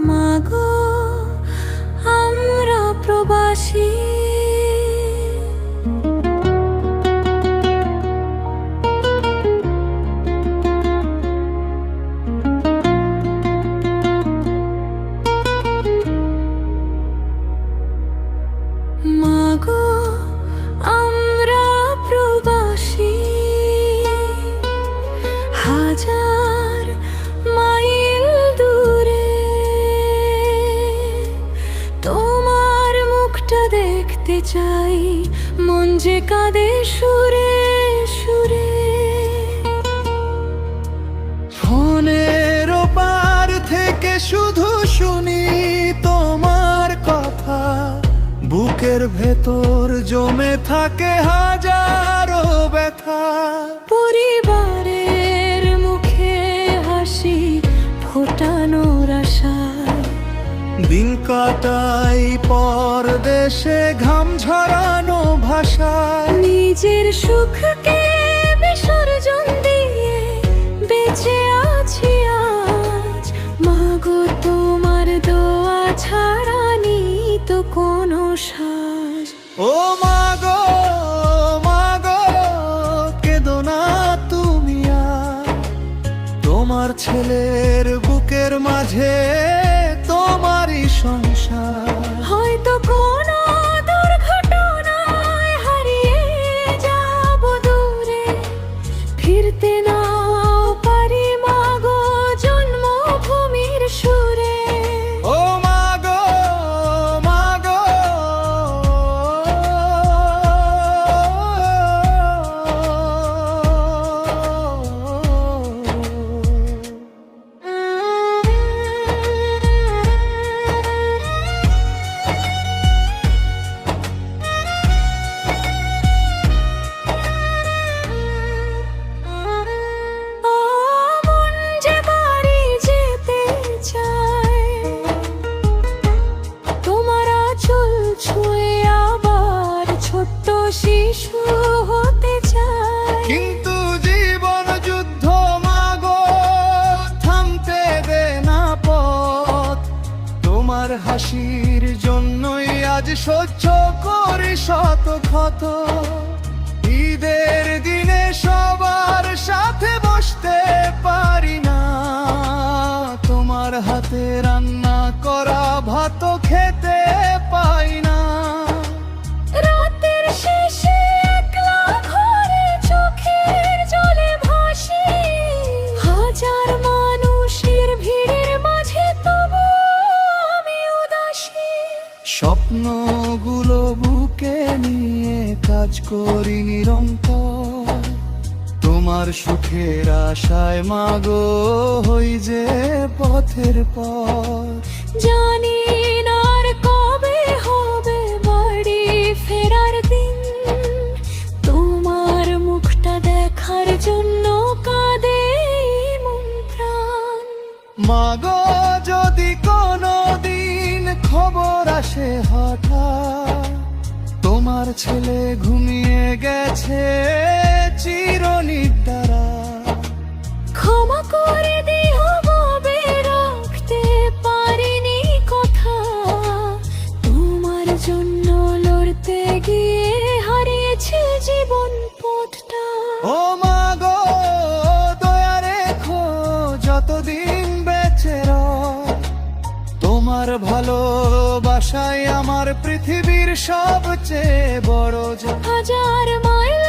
মাগো আমরা প্রবাসী, মাগো আমরা প্রবাসী, হাজার মাইল দূরে তোমার মুখটা দেখতে চাই, মন যে কাঁদে সুরে সুরে। ফোনের ওপার থেকে শুধু শুনি তোমার কথা, বুকের ভেতর জমে থাকে হাজারো ব্যথা। পরিবারের মুখে হাসি ফোটানোর আশায় দিন কাটাই পরদেশে ঘাম ঝরানো ভাষায়। নিজের সুখকে বিসর্জন দিয়ে বেঁচে আছি আজ, মাগো তোমার দোয়া ছাড়া নেই তো কোনো সাজ। ও মাগো মাগো কেঁদো না তুমি আর, তোমার ছেলের বুকের মাঝে তোমারই সংসার। হয়তো কোনো দুর্ঘটনায় হারিয়ে যাব দূরে, ফিরতে নাও পারি মাগো জন্মভূমির সুরে। ও মাগো মাগো মন যে বাড়ি যেতে চায়, তোমার আঁচল ছুঁয়ে আবার ছোট্ট শিশু হতে চায়। কিন্তু জীবন যুদ্ধ মাগো থামতে দে না পথ, তোমার হাসির জন্যই আজ সহ্য করি শত ক্ষত। ঈদের দিনে সবার সাথে বসতে পারি না, তোমার হাতে রান্না করা ভাত খেতে পাই না। রাতের শেষে একলা ঘরে চোখের জলে ভাসি, হাজার মানুষের ভিড়ের মাঝে তবু আমি উদাসী। স্বপ্নগুলো বুকে নিয়ে কাজ করি নিরন্তর, তোমার সুখের আশায় মাগো হই যে পথের পর। জানি না আর কবে হবে বাড়ি ফেরার দিন, তোমার মুখটা দেখার জন্য কাঁদে মন প্রাণ। মাগো যদি কোনো দিন খবর আসে হঠাৎ, তোমার ছেলে ঘুমিয়ে গেছে চিরনিদ্রা, ক্ষমা করে দিও ভাবে রাখতে পারিনি কথা, তোমার জন্য লড়তে গিয়ে হারিয়েছে জীবন পথটা। ও মাগো দয়া রেখো যতদিন বেঁচে রয়, তোমার ভালোবাসাই আমার পৃথিবীর সবচেয়ে বড় জয়। হাজার মাইল